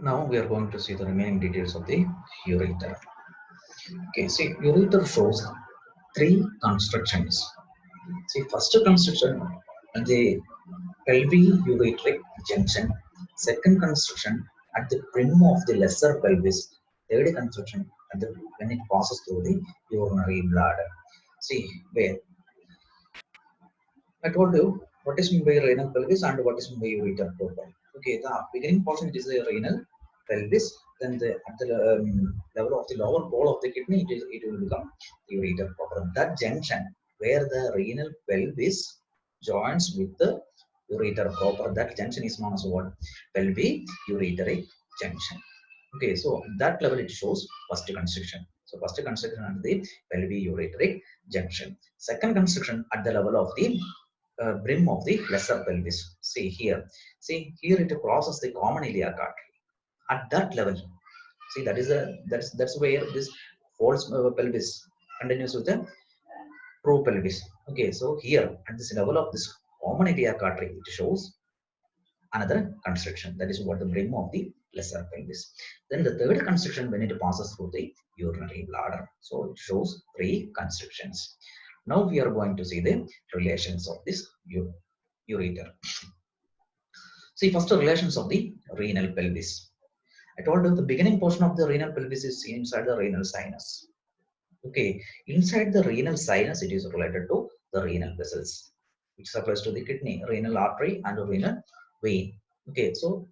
Now we are going to see the remaining details of the ureter. Okay, see, ureter shows three constructions. See, first construction, the pelvic-ureteric junction. Second construction at the brim of the lesser pelvis. Third construction at the when it passes through the urinary bladder. See, where I told you what is meant by renal pelvis and what is meant by ureter proper. Okay, the beginning portion it is the renal pelvis. Then at the level of the lower pole of the kidney, it will become the ureter proper. That junction where the renal pelvis joins with the ureter proper, that junction is known as what? Pelvic ureteric junction. Okay, so that level it shows first construction. So first construction at the pelvic ureteric junction. Second construction at the level of the brim of the lesser pelvis. See here it crosses the common iliac artery. At that level, see that's where this false pelvis continues with the true pelvis. Okay, so here at this level of this common iliac artery, it shows another construction. That is what the brim of the lesser pelvis. Then the third construction when it passes through the urinary bladder. So it shows three constructions. Now we are going to see the relations of this ureter. See, first the relations of the renal pelvis. I told you the beginning portion of the renal pelvis is inside the renal sinus. Okay, inside the renal sinus, it is related to the renal vessels, which supplies to the kidney, renal artery, and renal vein. Okay, so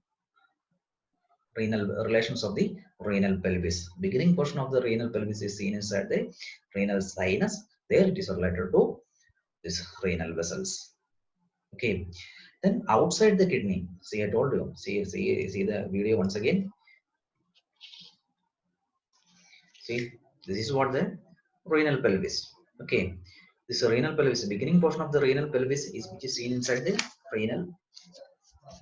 renal relations of the renal pelvis. Beginning portion of the renal pelvis is seen inside the renal sinus. There it is related to this renal vessels. Okay, then outside the kidney, see I told you, see the video once again. See, this is what the renal pelvis. Okay, this renal pelvis, beginning portion of the renal pelvis is which is seen inside the renal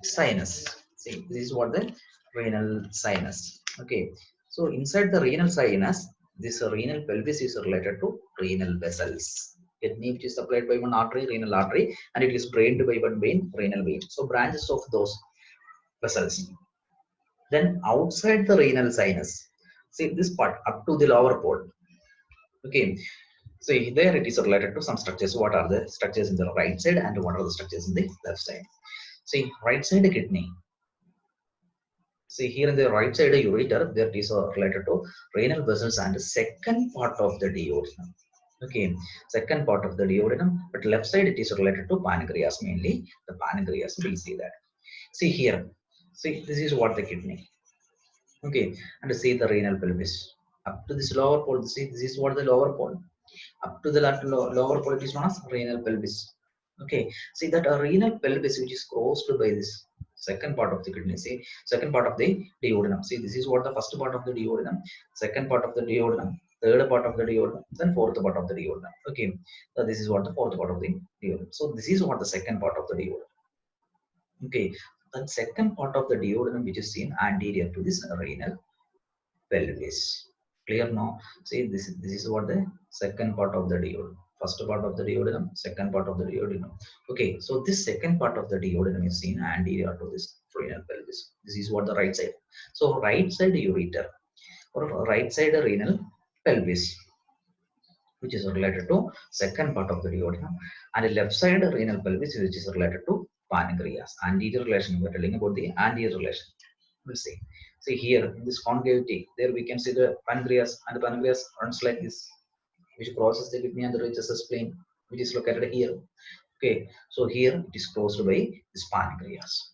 sinus. See, this is what the renal sinus. Okay, so inside the renal sinus, this renal pelvis is related to renal vessels. Kidney which is supplied by one artery, renal artery, and it is drained by one vein, renal vein. So branches of those vessels. Then outside the renal sinus, see this part up to the lower pole. Okay, so there it is related to some structures. What are the structures in the right side and what are the structures in the left side? See, right side kidney. See here in the right side ureter, there is related to renal vessels and second part of the duodenum. Okay, second part of the duodenum, but left side it is related to pancreas mainly. The pancreas, we'll see that. See here, see this is what the kidney. Okay, and see the renal pelvis. Up to this lower pole, see this is what the lower pole. Up to the lower pole, it is known as renal pelvis. Okay, see that a renal pelvis which is crossed by this second part of the kidney. See, second part of the duodenum. See, this is what the first part of the duodenum, second part of the duodenum, third part of the duodenum, then fourth part of the duodenum. Okay, so this is what the fourth part of the duodenum. So this is what the second part of the duodenum. Okay, the second part of the duodenum which is seen anterior to this renal pelvis. Clear now? See, this is what the second part of the duodenum. First part of the duodenum, second part of the duodenum. Okay, so this second part of the duodenum is seen anterior to this renal pelvis. This is what the right side. So right side ureter or right side renal pelvis, which is related to second part of the duodenum, and the left side renal pelvis, which is related to pancreas. Anterior relation. We are telling about the anterior relation. We'll see. See here in this concavity, there we can see the pancreas, and the pancreas runs like this, which crosses the kidney and reaches the spleen, which is located here. Okay, so here it is closed by this pancreas.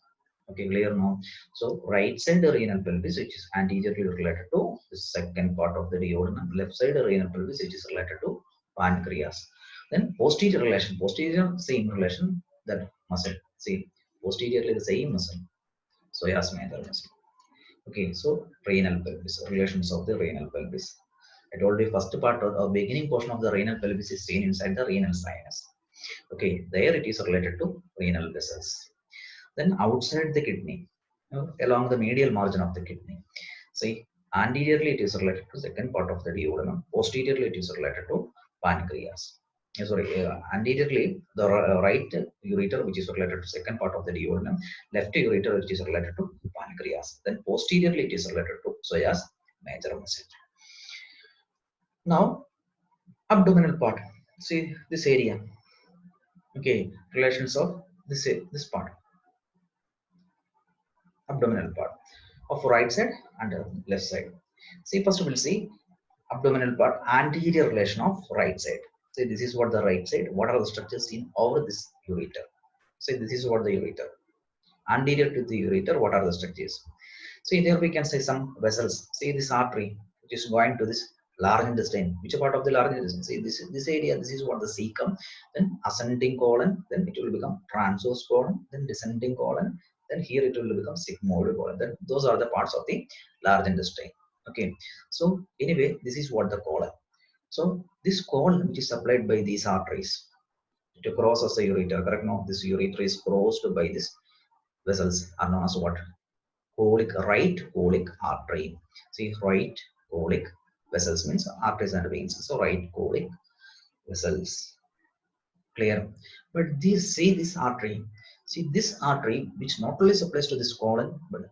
Okay, clear now. So right side the renal pelvis, which is anteriorly related to the second part of the duodenum, left side the renal pelvis, which is related to pancreas. Then posterior relation, posterior same relation, that muscle. See, posteriorly the same muscle. So yes, muscle. Okay, so renal pelvis, relations of the renal pelvis. I told you first part or beginning portion of the renal pelvis is seen inside the renal sinus. Okay, there it is related to renal vessels. Then outside the kidney, along the medial margin of the kidney. See, anteriorly it is related to second part of the duodenum. Posteriorly it is related to pancreas. Anteriorly the right ureter, which is related to second part of the duodenum, left ureter, which is related to pancreas, then posteriorly it is related to psoas major muscle. Now abdominal part, see this area, okay, relations of this part, abdominal part of right side and left side. See, first we'll see abdominal part, anterior relation of right side. See, this is what the right side, what are the structures in over this ureter. See, this is what the ureter, anterior to the ureter, what are the structures. See, there we can say some vessels. See this artery which is going to this large intestine. Which part of the large intestine? See this area, this is what the cecum, then ascending colon, then it will become transverse colon, then descending colon, then here it will become sigmoid colon. Then those are the parts of the large intestine. Okay, so anyway, this is what the colon. So this colon which is supplied by these arteries to cross as the ureter, correct? No, this ureter is crossed by this vessels are known as what? Colic, right colic artery. See, right colic vessels means arteries and veins. So right colic vessels. Clear? But this artery, see this artery which not only supplies to this colon but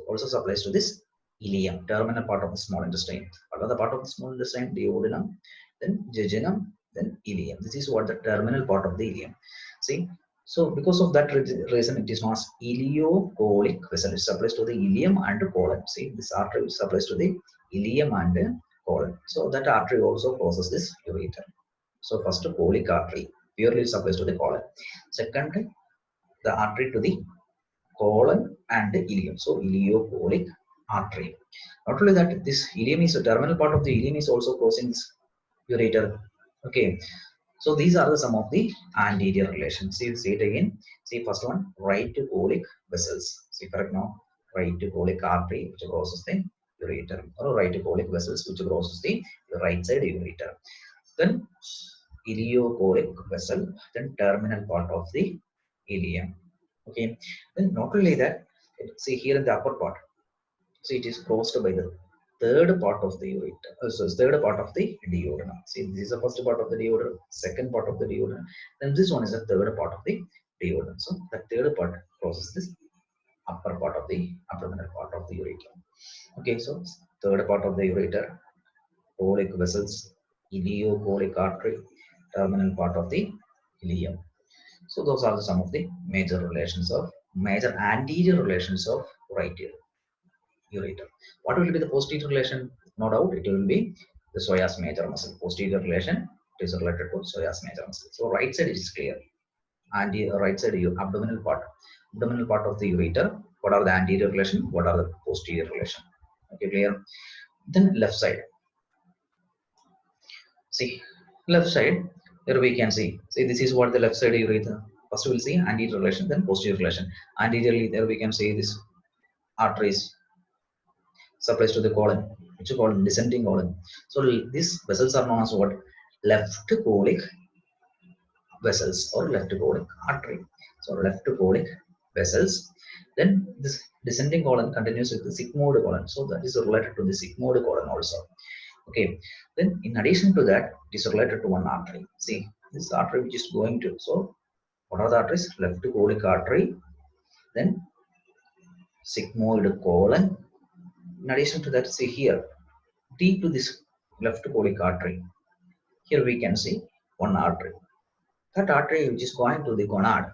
also supplies to this ileum, terminal part of the small intestine. What are the part of the small intestine? Duodenum, then jejunum, then ileum. This is what the terminal part of the ileum. See, so because of that reason, it is known as ileocolic vessel. It supplies to the ileum and colon. See, this artery supplies to the ileum and colon. So that artery also crosses this ureter. So first, colic artery purely supplies to the colon. Second, the artery to the colon and ileum. So ileocolic artery. Not only that, this ileum is a terminal part of the ileum is also crossing this ureter. Okay, so these are the some of the anterior relations. See, say it again. See, first one, right colic vessels. See, correct now. Right colic artery which crosses the ureter, or right colic vessels which crosses the right side ureter. Then ileocolic vessel, then terminal part of the ileum. Okay. Then not only that, see here in the upper part. So it is crossed by the third part of the ureter. So third part of the duodenum. See, this is the first part of the duodenum, second part of the duodenum. Then this one is the third part of the duodenum. So the third part crosses this upper part of the abdominal part of the ureter. Okay, so third part of the ureter, colic vessels, ileocolic artery, terminal part of the ileum. So those are some of the major anterior relations of right ureter. What will be the posterior relation? No doubt it will be the psoas major muscle. Posterior relation is related to psoas major muscle. So right side is clear. And the right side abdominal part. Abdominal part of the ureter. What are the anterior relation? What are the posterior relation? Okay, clear. Then left side. See, left side. Here we can see. See, this is what the left side ureter. First we will see anterior relation, then posterior relation. Anteriorly, there we can see this arteries supplies to the colon, which is called descending colon. So these vessels are known as what? Left colic vessels or left colic artery. So left colic vessels. Then this descending colon continues with the sigmoid colon. So that is related to the sigmoid colon also. Okay. Then in addition to that, it is related to one artery. See, this artery which is going to. So what are the arteries? Left colic artery. Then sigmoid colon. In addition to that, see here, deep to this left colic artery. Here we can see one artery. That artery which is going to the gonad.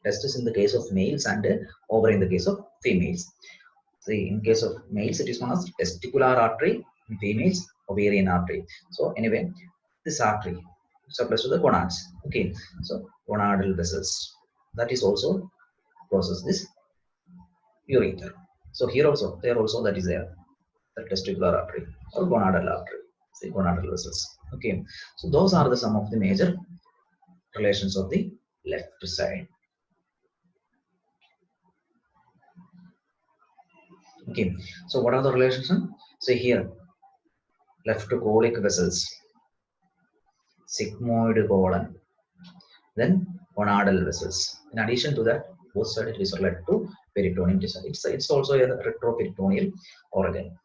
Testis in the case of males and ovary in the case of females. See, in case of males, it is known as testicular artery. In females, ovarian artery. So anyway, this artery supplies to the gonads. Okay, so gonadal vessels. That is also crosses this ureter. So here also, there also that is there. The testicular artery or gonadal artery. See, gonadal vessels. Okay, so those are the some of the major relations of the left side. Okay, so what are the relations? Say here, left colic vessels, sigmoid colon, then gonadal vessels. In addition to that, both sides it is related to peritoneum. It's also a retroperitoneal organ.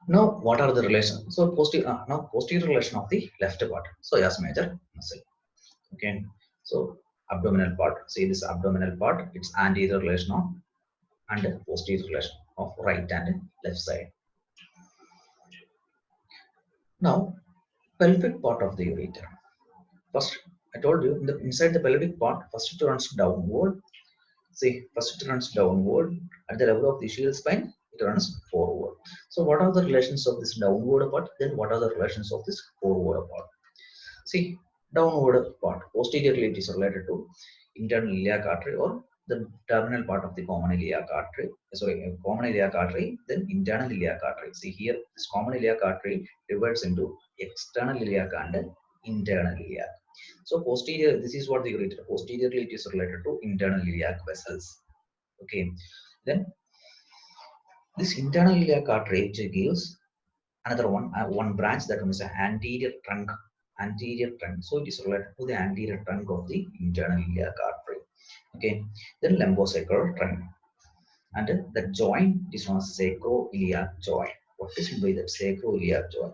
Now, what are the relations? So, posterior relation of the left part. So, as major muscle. Okay. So, abdominal part. See this abdominal part. It's anterior relation of and posterior relation of right and left side. Now, pelvic part of the ureter. First, I told you inside the pelvic part, first it runs downward. See, first it runs downward at the level of the ischial spine. It runs forward. So, what are the relations of this downward part? Then, what are the relations of this forward part? See, downward part, posteriorly it is related to internal iliac artery or the terminal part of the common iliac artery. Sorry, common iliac artery, then internal iliac artery. See here, this common iliac artery divides into external iliac and internal iliac. So posterior, this is what the ureter. Posteriorly, it is related to internal iliac vessels. Okay, then this internal iliac artery which gives another one branch, that one is an anterior trunk. Anterior trunk. So it is related to the anterior trunk of the internal iliac artery. Okay, then lumbosacral trunk, and the joint is known as sacroiliac joint. What is meant by that sacroiliac joint?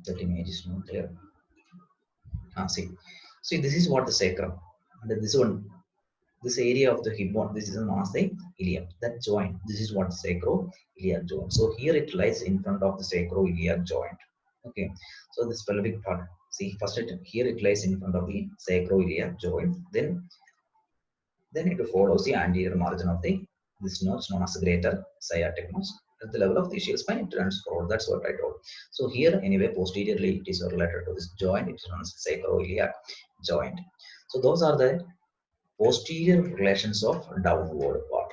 That image is not there. See, this is what the sacrum, and this one, this area of the hip bone, this is known as the ilium. That joint, this is what sacroiliac joint. So here it lies in front of the sacroiliac joint. Okay, so this pelvic part, see, first here it lies in front of the sacroiliac joint. Then it follows the anterior margin of the this nerve known as greater sciatic nerve. At the level of the ischial spine, it runs forward. That's what I told. So here, anyway, posteriorly it is related to this joint. It runs sacroiliac joint. So those are the posterior relations of downward part.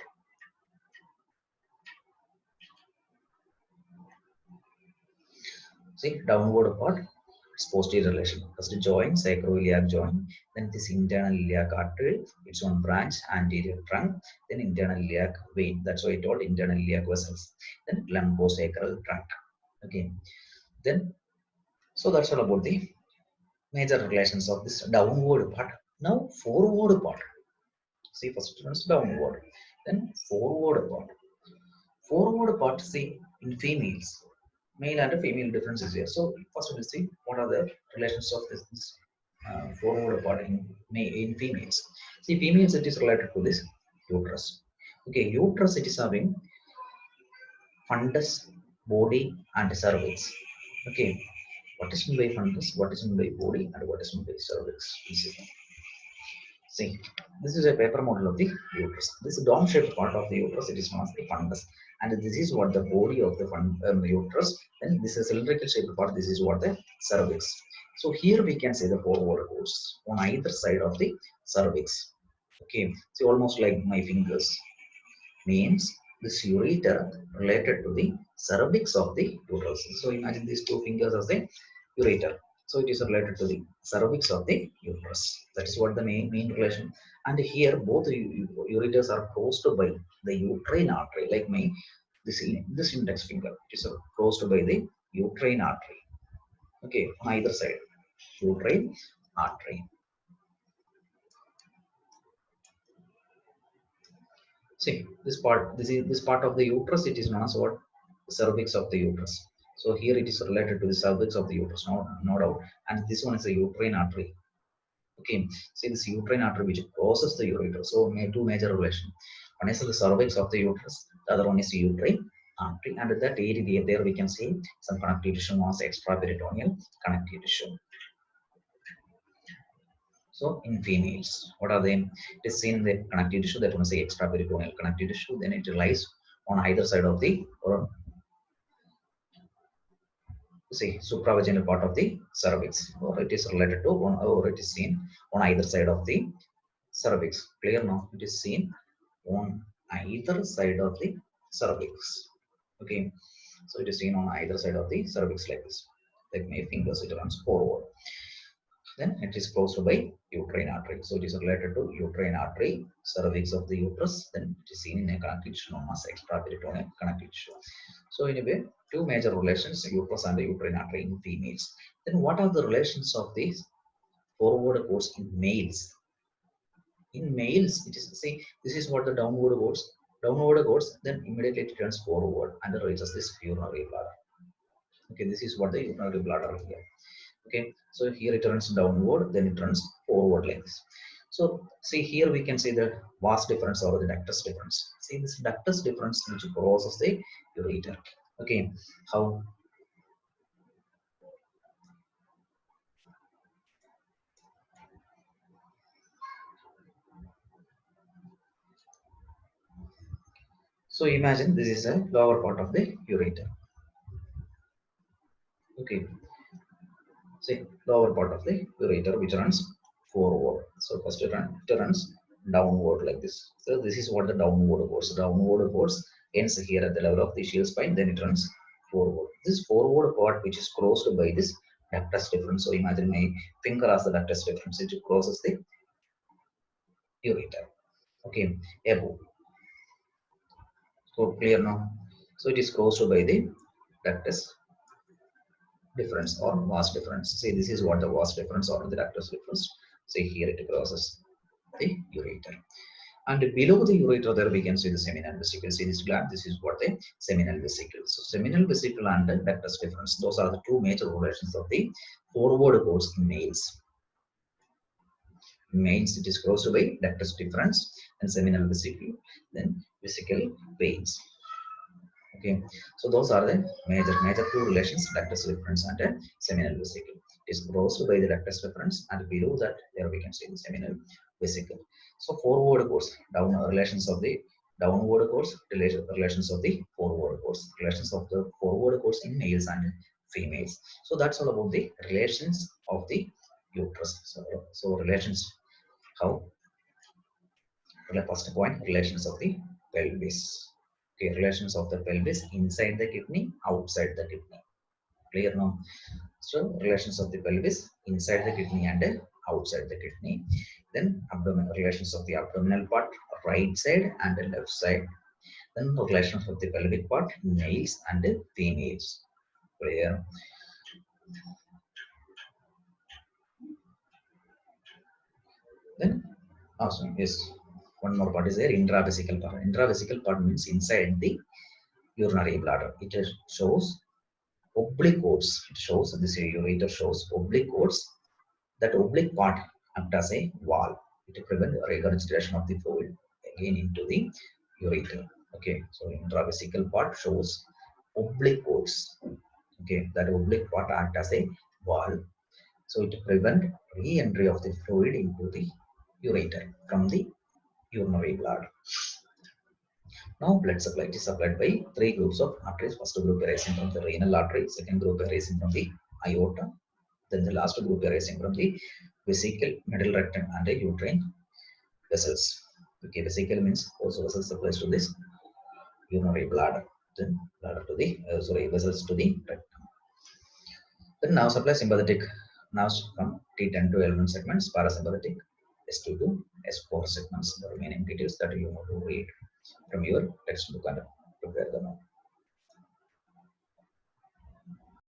See, downward part, it's posterior relation. First joint, sacroiliac joint, then this internal iliac artery, its own branch, anterior trunk, then internal iliac vein. That's why I told internal iliac vessels. Then lumbosacral trunk. Okay. Then, so that's all about the major relations of this downward part. Now, forward part. See, first one is downward, then forward part. Forward part, see, in females, male and female difference is here. So first we'll see what are the relations of this forward part in females. See, females, it is related to this uterus. Okay, uterus, it is having fundus, body, and cervix. Okay, what is meant by fundus? What is meant by body? And what is meant by cervix? See, this is a paper model of the uterus. This dome-shaped part of the uterus, it is known as the fundus, and this is what the body of the uterus. Then this is cylindrical shaped part. This is what the cervix. So here we can say the forward course on either side of the cervix. Okay, so almost like my fingers means this ureter related to the cervix of the uterus. So imagine these two fingers as the ureter. So it is related to the cervix of the uterus. That is what the main relation. And here both ureters are crossed by the uterine artery. Like my this index finger, it is crossed by the uterine artery. Okay, on either side, uterine artery. See, this part of the uterus, it is known as what? The cervix of the uterus. So here it is related to the cervix of the uterus, no doubt. And this one is a uterine artery. Okay, see this uterine artery which crosses the ureter. So two major relations. One is the cervix of the uterus, the other one is the uterine artery. And at that area there we can see some connective tissue known as extraperitoneal connective tissue. So in females, what are they? It is seen in the connective tissue, that one is the extraperitoneal connective tissue. Then it lies on either side of the, or say, supravaginal part of the cervix, or it is related to one, or it is seen on either side of the cervix. Clear now? It is seen on either side of the cervix. Okay, so it is seen on either side of the cervix like this. Like my fingers, it runs forward. Then it is closed by uterine artery. So it is related to uterine artery, cervix of the uterus. Then it is seen in a connective tissue known as extraperitoneal connective tissue. So anyway, two major relations, uterus and the uterine artery in females. Then what are the relations of these forward course in males? In males, it is, see, this is what the downward course. downward goes, then immediately it turns forward and reaches this urinary bladder. Okay, this is what the urinary bladder here. Okay, so here it turns downward, then it turns forward like this. So see here we can see the vas difference or the ductus difference. See this ductus difference which crosses the ureter. Okay, how? So imagine this is a lower part of the ureter. Okay, see lower part of the ureter which runs forward. So first it runs downward like this. So this is what the downward goes. Downward goes ends here at the level of the shield spine, then it runs forward. This forward part which is crossed by this ductus difference. So imagine my finger as the ductus difference, it crosses the ureter. Okay, above. So clear now. So it is crossed by the ductus difference or vas difference. See, this is what the vas difference or the ductus difference. See here it crosses the ureter. And below the ureter, there we can see the seminal vesicle. See this gland, this is what the seminal vesicle. So seminal vesicle and the ductus difference, those are the two major relations of the forward course in males. Males, it is crossed by ductus difference and seminal vesicle, then vesical veins. Okay, so those are the major two relations, ductus difference and seminal vesicle. It is crossed by the ductus difference, and below that there we can see the seminal vesicle. So forward course, down relations of the downward course, relations of the forward course, relations of the forward course in males and females. So that's all about the relations of the uterus. So relations, how? First point, relations of the pelvis. Okay, relations of the pelvis inside the kidney, outside the kidney. Clear now? So relations of the pelvis inside the kidney and outside the kidney. Then abdomen, relations of the abdominal part, right side and left side. Then the relations of the pelvic part, males and females. Clear? Then awesome. Yes, one more part is there. Intravesical part. Intravesical part means inside the urinary bladder. It shows oblique codes. It shows this ureter shows oblique codes. That oblique part act as a wall. It prevents regurgitation of the fluid again into the ureter. Okay, so intravesical part shows oblique codes. Okay, that oblique part act as a wall. So it prevent re-entry of the fluid into the ureter from the urinary bladder. Now blood supply is supplied by three groups of arteries. First group arising from the renal artery, second group arising from the aorta, then the last group arising from the vesicle, middle rectum, and the uterine vessels. Okay, vesicle means also vessels supplies to this urinary bladder, then bladder to the vessels to the rectum. Then now supply sympathetic nerves from T10 to L1 segments, parasympathetic S2 to S4 segments. The remaining details that you want to read from your textbook and prepare them.